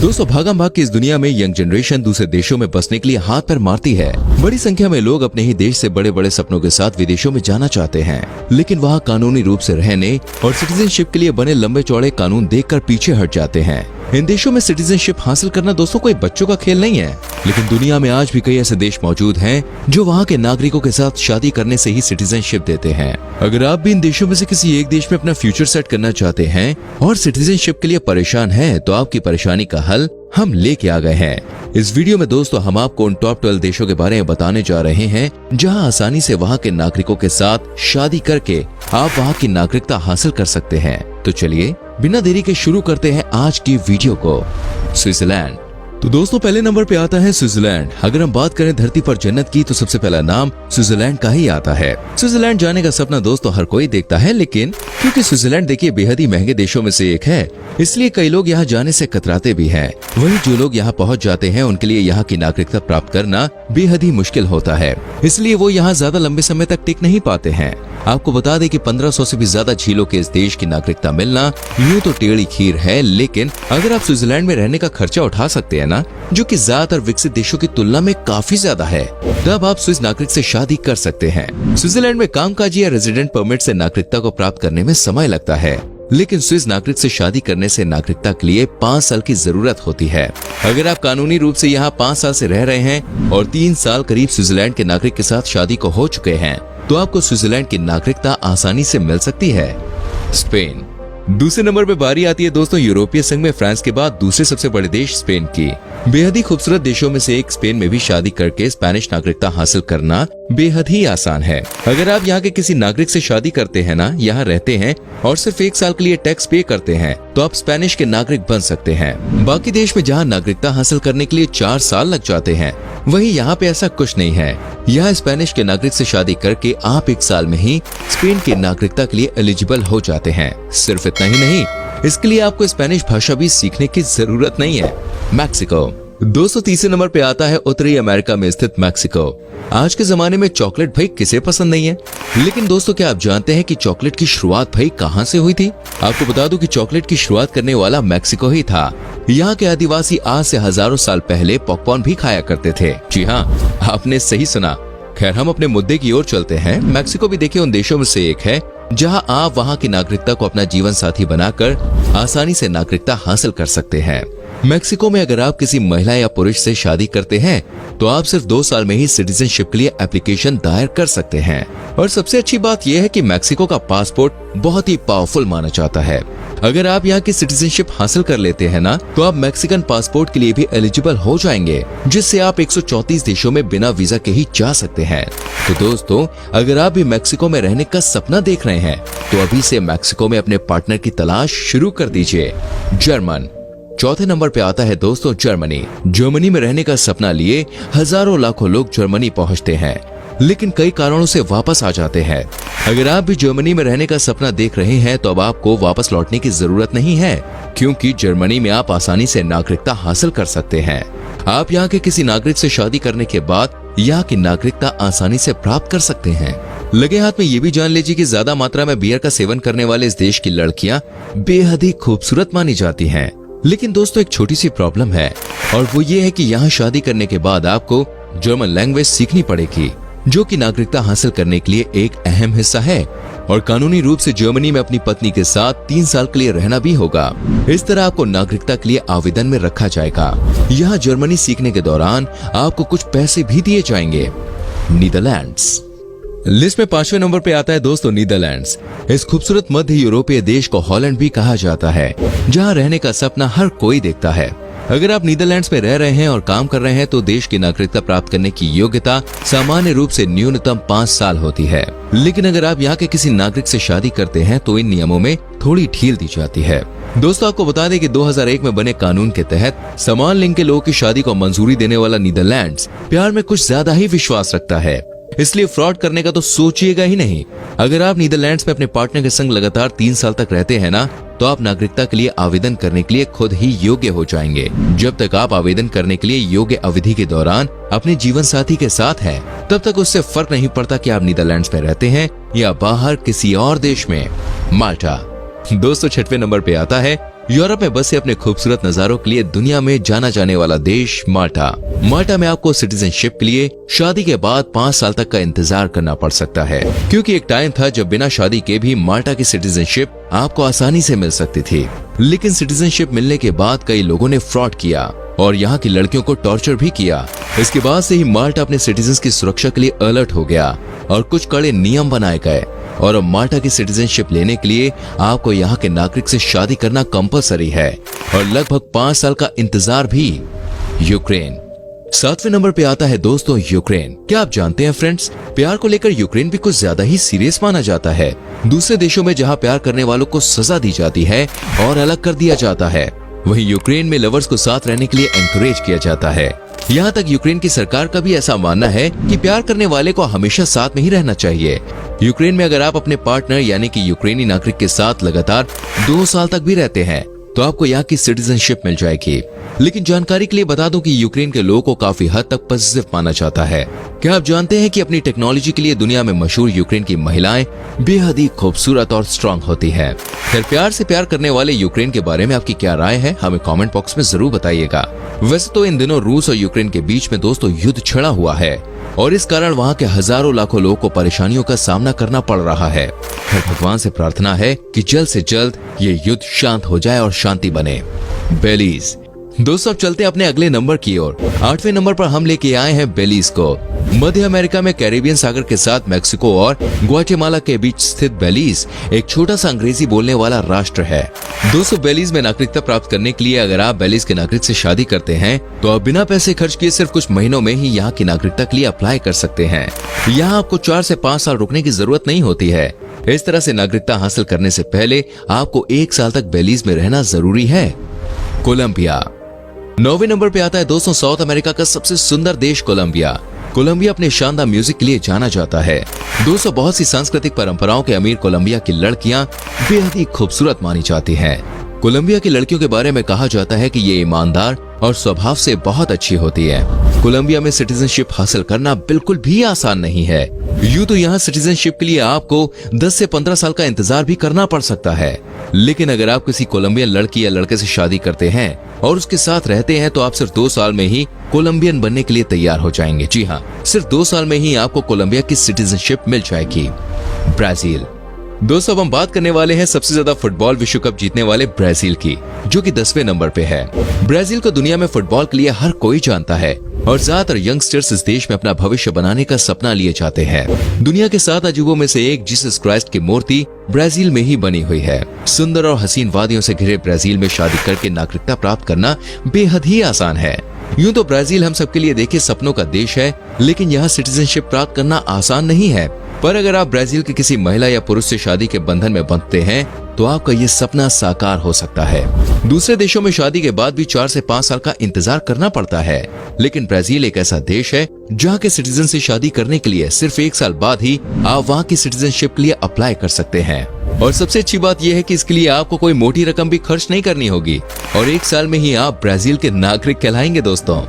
दोस्तों भागम भाग की इस दुनिया में यंग जनरेशन दूसरे देशों में बसने के लिए हाथ पैर मारती है। बड़ी संख्या में लोग अपने ही देश से बड़े बड़े सपनों के साथ विदेशों में जाना चाहते हैं, लेकिन वहाँ कानूनी रूप से रहने और सिटीजनशिप के लिए बने लंबे चौड़े कानून देखकर पीछे हट जाते हैं। इन देशों में सिटीजनशिप हासिल करना दोस्तों कोई बच्चों का खेल नहीं है, लेकिन दुनिया में आज भी कई ऐसे देश मौजूद हैं जो वहाँ के नागरिकों के साथ शादी करने से ही सिटीजनशिप देते हैं। अगर आप भी इन देशों में से किसी एक देश में अपना फ्यूचर सेट करना चाहते हैं और सिटीजनशिप के लिए परेशान हैं, तो आपकी परेशानी का हल हम लेके आ गए हैं। इस वीडियो में दोस्तों हम आपको उन टॉप 12 देशों के बारे में बताने जा रहे हैं जहां आसानी से वहां के नागरिकों के साथ शादी करके आप वहां की नागरिकता हासिल कर सकते हैं। तो चलिए बिना देरी के शुरू करते हैं आज की वीडियो को। स्विट्जरलैंड। तो दोस्तों पहले नंबर पे आता है स्विट्जरलैंड। अगर हम बात करें धरती पर जन्नत की, तो सबसे पहला नाम स्विट्जरलैंड का ही आता है। स्विट्जरलैंड जाने का सपना दोस्तों हर कोई देखता है, लेकिन क्योंकि स्विट्जरलैंड देखिए बेहद ही महंगे देशों में से एक है, इसलिए कई लोग यहाँ जाने से कतराते भी हैं। वहीं जो लोग यहाँ पहुँच जाते हैं उनके लिए यहाँ की नागरिकता प्राप्त करना बेहद ही मुश्किल होता है, इसलिए वो यहाँ ज्यादा लंबे समय तक टिक नहीं पाते हैं। आपको बता दें कि 1500 से भी ज्यादा झीलों के इस देश की नागरिकता मिलना यूं तो टेढ़ी खीर है, लेकिन अगर आप स्विट्जरलैंड में रहने का खर्चा उठा सकते हैं ना, जो कि ज्यादातर विकसित देशों की तुलना में काफी ज्यादा है, तब आप स्विस नागरिक से शादी कर सकते हैं। स्विट्जरलैंड में कामकाजी या रेजिडेंट परमिट से नागरिकता को प्राप्त करने में समय लगता है, लेकिन स्विस नागरिक से शादी करने से नागरिकता के लिए 5 साल की जरूरत होती है। अगर आप कानूनी रूप से यहाँ 5 साल से रह रहे हैं और 3 साल करीब स्विट्जरलैंड के नागरिक के साथ शादी को हो चुके हैं, तो आपको स्विट्जरलैंड की नागरिकता आसानी से मिल सकती है। स्पेन। दूसरे नंबर पे बारी आती है दोस्तों यूरोपीय संघ में फ्रांस के बाद दूसरे सबसे बड़े देश स्पेन की। बेहद ही खूबसूरत देशों में से एक स्पेन में भी शादी करके स्पेनिश नागरिकता हासिल करना बेहद ही आसान है। अगर आप यहाँ के किसी नागरिक से शादी करते हैं ना, यहाँ रहते हैं और सिर्फ 1 साल के लिए टैक्स पे करते हैं, तो आप स्पेनिश के नागरिक बन सकते हैं। बाकी देश में जहाँ नागरिकता हासिल करने के लिए 4 साल लग जाते हैं, वहीं यहाँ पे ऐसा कुछ नहीं है। यहाँ स्पेनिश के नागरिक से शादी करके आप 1 साल में ही स्पेन की नागरिकता के लिए एलिजिबल हो जाते हैं। सिर्फ इतना ही नहीं, इसके लिए आपको स्पेनिश भाषा भी सीखने की जरूरत नहीं है। मैक्सिको। दोस्तों तीसरे नंबर पे आता है उत्तरी अमेरिका में स्थित मैक्सिको। आज के जमाने में चॉकलेट भाई किसे पसंद नहीं है, लेकिन दोस्तों क्या आप जानते हैं कि चॉकलेट की शुरुआत भाई कहां से हुई थी? आपको बता दूं कि चॉकलेट की शुरुआत करने वाला मैक्सिको ही था। यहाँ के आदिवासी आज से हजारों साल पहले पॉपकॉर्न भी खाया करते थे। जी हाँ, आपने सही सुना। खैर हम अपने मुद्दे की ओर चलते हैं। मैक्सिको भी देखिए उन देशों में से एक है जहाँ आप वहाँ की नागरिकता को अपना जीवन साथी बनाकर आसानी से नागरिकता हासिल कर सकते हैं। मैक्सिको में अगर आप किसी महिला या पुरुष से शादी करते हैं, तो आप सिर्फ 2 साल में ही सिटीजनशिप के लिए एप्लीकेशन दायर कर सकते हैं। और सबसे अच्छी बात यह है कि मैक्सिको का पासपोर्ट बहुत ही पावरफुल माना जाता है। अगर आप यहाँ की सिटीजनशिप हासिल कर लेते हैं ना, तो आप मैक्सिकन पासपोर्ट के लिए भी एलिजिबल हो जाएंगे, जिससे आप 134 देशों में बिना वीजा के ही जा सकते हैं। तो दोस्तों अगर आप भी मैक्सिको में रहने का सपना देख रहे हैं, तो अभी से मैक्सिको में अपने पार्टनर की तलाश शुरू कर दीजिए। जर्मन। चौथे नंबर पे आता है दोस्तों जर्मनी। जर्मनी में रहने का सपना लिए हजारों लाखों लोग जर्मनी पहुंचते हैं, लेकिन कई कारणों से वापस आ जाते हैं। अगर आप भी जर्मनी में रहने का सपना देख रहे हैं, तो अब आपको वापस लौटने की जरूरत नहीं है, क्योंकि जर्मनी में आप आसानी से नागरिकता हासिल कर सकते हैं। आप यहाँ के किसी नागरिक से शादी करने के बाद यहाँ की नागरिकता आसानी से प्राप्त कर सकते हैं। लगे हाथ में ये भी जान लीजिए कि ज्यादा मात्रा में बियर का सेवन करने वाले इस देश की लड़कियां बेहद ही खूबसूरत मानी जाती हैं। लेकिन दोस्तों एक छोटी सी प्रॉब्लम है, और वो ये है कि यहाँ शादी करने के बाद आपको जर्मन लैंग्वेज सीखनी पड़ेगी, जो कि नागरिकता हासिल करने के लिए एक अहम हिस्सा है। और कानूनी रूप से जर्मनी में अपनी पत्नी के साथ 3 साल के लिए रहना भी होगा। इस तरह आपको नागरिकता के लिए आवेदन में रखा जाएगा। यहाँ जर्मनी सीखने के दौरान आपको कुछ पैसे भी दिए जाएंगे। नीदरलैंड्स। लिस्ट में 5वें नंबर पे आता है दोस्तों नीदरलैंड्स। इस खूबसूरत मध्य यूरोपीय देश को हॉलैंड भी कहा जाता है, जहाँ रहने का सपना हर कोई देखता है। अगर आप नीदरलैंड्स में रह रहे हैं और काम कर रहे हैं, तो देश की नागरिकता प्राप्त करने की योग्यता सामान्य रूप से न्यूनतम 5 साल होती है। लेकिन अगर आप यहाँ के किसी नागरिक से शादी करते हैं, तो इन नियमों में थोड़ी ढील दी जाती है। दोस्तों आपको बता दें कि 2001 में बने कानून के तहत समान लिंग के लोगों की शादी को मंजूरी देने वाला नीदरलैंड्स प्यार में कुछ ज्यादा ही विश्वास रखता है, इसलिए फ्रॉड करने का तो सोचिएगा ही नहीं। अगर आप नीदरलैंड्स में अपने पार्टनर के संग लगातार 3 साल तक रहते हैं ना, तो आप नागरिकता के लिए आवेदन करने के लिए खुद ही योग्य हो जाएंगे। जब तक आप आवेदन करने के लिए योग्य अवधि के दौरान अपने जीवन साथी के साथ हैं, तब तक उससे फर्क नहीं पड़ता कि आप नीदरलैंड्स में रहते हैं या बाहर किसी और देश में। माल्टा। दोस्तों 6वें नंबर पे आता है यूरोप में बसे अपने खूबसूरत नजारों के लिए दुनिया में जाना जाने वाला देश माल्टा। माल्टा में आपको सिटीजनशिप के लिए शादी के बाद 5 साल तक का इंतजार करना पड़ सकता है, क्योंकि एक टाइम था जब बिना शादी के भी माल्टा की सिटीजनशिप आपको आसानी से मिल सकती थी। लेकिन सिटीजनशिप मिलने के बाद कई लोगों ने फ्रॉड किया और यहाँ की लड़कियों को टॉर्चर भी किया। इसके बाद से ही माल्टा अपने सिटीजन्स की सुरक्षा के लिए अलर्ट हो गया और कुछ कड़े नियम बनाए गए और अब माल्टा की सिटीजनशिप लेने के लिए आपको यहाँ के नागरिक से शादी करना कंपलसरी है और लगभग 5 साल का इंतजार भी। यूक्रेन 7वें नंबर पे आता है दोस्तों यूक्रेन। क्या आप जानते हैं फ्रेंड्स, प्यार को लेकर यूक्रेन भी कुछ ज्यादा ही सीरियस माना जाता है। दूसरे देशों में जहाँ प्यार करने वालों को सजा दी जाती है और अलग कर दिया जाता है, वहीं यूक्रेन में लवर्स को साथ रहने के लिए एनकरेज किया जाता है। यहाँ तक यूक्रेन की सरकार का भी ऐसा मानना है कि प्यार करने वाले को हमेशा साथ में ही रहना चाहिए। यूक्रेन में अगर आप अपने पार्टनर यानी कि यूक्रेनी नागरिक के साथ लगातार 2 साल तक भी रहते हैं तो आपको यहाँ की सिटीजनशिप मिल जाएगी। लेकिन जानकारी के लिए बता दूं कि यूक्रेन के लोगों को काफी हद तक पॉजिटिव माना जाता है। क्या आप जानते हैं कि अपनी टेक्नोलॉजी के लिए दुनिया में मशहूर यूक्रेन की महिलाएं बेहद ही खूबसूरत और स्ट्रांग होती हैं। फिर प्यार से प्यार करने वाले यूक्रेन के बारे में आपकी क्या राय है, हमें कमेंट बॉक्स में जरूर बताइएगा। वैसे तो इन दिनों रूस और यूक्रेन के बीच में दोस्तों युद्ध छिड़ा हुआ है और इस कारण वहाँ के हजारों लाखों लोगों को परेशानियों का सामना करना पड़ रहा है। फिर भगवान से प्रार्थना है कि जल्द से जल्द ये युद्ध शांत हो जाए और शांति बने। बेलीज दोस्तों, अब चलते हैं अपने अगले नंबर की ओर। 8वें नंबर पर हम लेके आए हैं बेलीज को। मध्य अमेरिका में कैरेबियन सागर के साथ मैक्सिको और ग्वाटेमाला के बीच स्थित बेलीज एक छोटा सा अंग्रेजी बोलने वाला राष्ट्र है। दोस्तों, बेलीज में नागरिकता प्राप्त करने के लिए अगर आप बेलीज के नागरिक से शादी करते हैं तो आप बिना पैसे खर्च किए सिर्फ कुछ महीनों में ही यहाँ की नागरिकता के लिए अप्लाई कर सकते हैं। यहाँ आपको 4 से 5 साल रुकने की जरूरत नहीं होती है। इस तरह से नागरिकता हासिल करने से पहले आपको 1 साल तक बेलीज में रहना जरूरी है। कोलंबिया 9वें नंबर पे आता है दोस्तों साउथ अमेरिका का सबसे सुंदर देश कोलंबिया। कोलंबिया अपने शानदार म्यूजिक के लिए जाना जाता है। दोस्तों, बहुत सी सांस्कृतिक परंपराओं के अमीर कोलंबिया की लड़कियां बेहद ही खूबसूरत मानी जाती हैं। कोलंबिया की लड़कियों के बारे में कहा जाता है कि ये ईमानदार और स्वभाव से बहुत अच्छी होती है। कोलंबिया में सिटीजनशिप हासिल करना बिल्कुल भी आसान नहीं है। यूं तो यहाँ सिटीजनशिप के लिए आपको 10 से 15 साल का इंतजार भी करना पड़ सकता है। लेकिन अगर आप किसी कोलंबियन लड़की या लड़के से शादी करते हैं और उसके साथ रहते हैं तो आप सिर्फ 2 साल में ही कोलंबियन बनने के लिए तैयार हो जाएंगे। जी हाँ, सिर्फ 2 साल में ही आपको कोलंबिया की सिटीजनशिप मिल जाएगी। ब्राजील दोस्तों, अब हम बात करने वाले हैं सबसे ज्यादा फुटबॉल विश्व कप जीतने वाले ब्राजील की, जो कि 10वें नंबर पे है। ब्राजील को दुनिया में फुटबॉल के लिए हर कोई जानता है और ज्यादातर यंगस्टर्स इस देश में अपना भविष्य बनाने का सपना लिए जाते हैं। दुनिया के 7 अजूबों में से एक जीसस क्राइस्ट की मूर्ति ब्राजील में ही बनी हुई है। सुंदर और हसीन वादियों से घिरे ब्राजील में शादी करके नागरिकता प्राप्त करना बेहद ही आसान है। यूं तो ब्राजील हम सबके लिए देखिए सपनों का देश है, लेकिन यहाँ सिटीजनशिप प्राप्त करना आसान नहीं है। पर अगर आप ब्राजील की किसी महिला या पुरुष से शादी के बंधन में बंधते हैं तो आपका ये सपना साकार हो सकता है। दूसरे देशों में शादी के बाद भी 4 से 5 साल का इंतजार करना पड़ता है, लेकिन ब्राजील एक ऐसा देश है जहाँ के सिटीजन से शादी करने के लिए सिर्फ 1 साल बाद ही आप वहाँ की सिटीजनशिप के लिए अप्लाई कर सकते हैं। और सबसे अच्छी बात यह है कि इसके लिए आपको कोई मोटी रकम भी खर्च नहीं करनी होगी और 1 साल में ही आप ब्राजील के नागरिक कहलाएंगे। दोस्तों,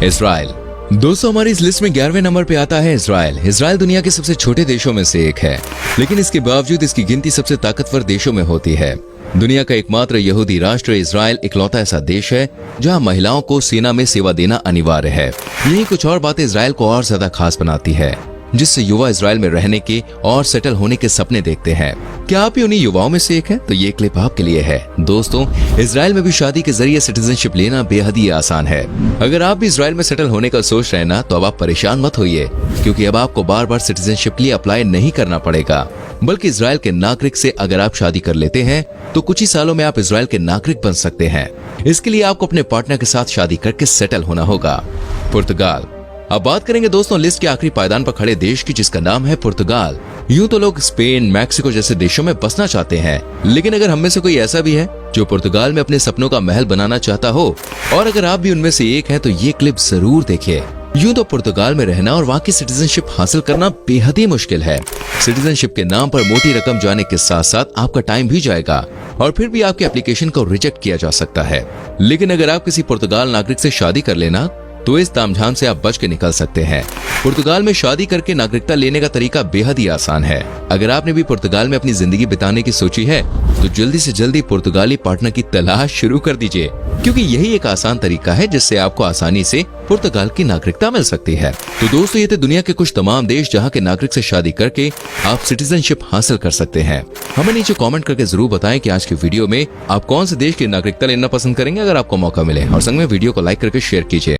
इजराइल दोस्तों, हमारी इस लिस्ट में 11वें नंबर पे आता है इजराइल। इजराइल दुनिया के सबसे छोटे देशों में से एक है, लेकिन इसके बावजूद इसकी गिनती सबसे ताकतवर देशों में होती है। दुनिया का एकमात्र यहूदी राष्ट्र इजराइल इकलौता ऐसा देश है जहां महिलाओं को सेना में सेवा देना अनिवार्य है। यही कुछ और बातें इजराइल को और ज्यादा खास बनाती है, जिससे युवा इजराइल में रहने के और सेटल होने के सपने देखते हैं। क्या आप भी उन्हीं युवाओं में से एक हैं? तो ये क्लिप आपके लिए है। दोस्तों, इजराइल में भी शादी के जरिए सिटीजनशिप लेना बेहद ही आसान है। अगर आप भी इजराइल में सेटल होने का सोच रहे हैं ना, तो अब आप परेशान मत होइए, क्योंकि अब आपको बार बार सिटीजनशिप के लिए अप्लाई नहीं करना पड़ेगा, बल्कि इजराइल के नागरिक से अगर आप शादी कर लेते हैं तो कुछ ही सालों में आप इजराइल के नागरिक बन सकते हैं। इसके लिए आपको अपने पार्टनर के साथ शादी करके सेटल होना होगा। पुर्तगाल अब बात करेंगे दोस्तों लिस्ट के आखिरी पायदान पर खड़े देश की, जिसका नाम है पुर्तगाल। यूं तो लोग स्पेन, मैक्सिको जैसे देशों में बसना चाहते हैं, लेकिन अगर हम में से कोई ऐसा भी है जो पुर्तगाल में अपने सपनों का महल बनाना चाहता हो और अगर आप भी उनमें से एक हैं, तो ये क्लिप जरूर देखिए। यूं तो पुर्तगाल में रहना और वहाँ की सिटीजनशिप हासिल करना बेहद ही मुश्किल है। सिटीजनशिप के नाम पर मोटी रकम जाने के साथ साथ आपका टाइम भी जाएगा और फिर भी आपके एप्लीकेशन को रिजेक्ट किया जा सकता है। लेकिन अगर आप किसी पुर्तगाल नागरिक से शादी कर लेना तो इस तामझाम से आप बच के निकल सकते हैं। पुर्तगाल में शादी करके नागरिकता लेने का तरीका बेहद ही आसान है। अगर आपने भी पुर्तगाल में अपनी जिंदगी बिताने की सोची है तो जल्दी से जल्दी पुर्तगाली पार्टनर की तलाश शुरू कर दीजिए, क्योंकि यही एक आसान तरीका है जिससे आपको आसानी से पुर्तगाल की नागरिकता मिल सकती है। तो दोस्तों, ये थे दुनिया के कुछ तमाम देश जहाँ के नागरिक से शादी करके आप सिटीजनशिप हासिल कर सकते हैं। हमें नीचे कमेंट करके जरूर बताएं कि आज की वीडियो में आप कौन से देश की नागरिकता लेना पसंद करेंगे अगर आपको मौका मिले, और संग में वीडियो को लाइक करके शेयर कीजिए।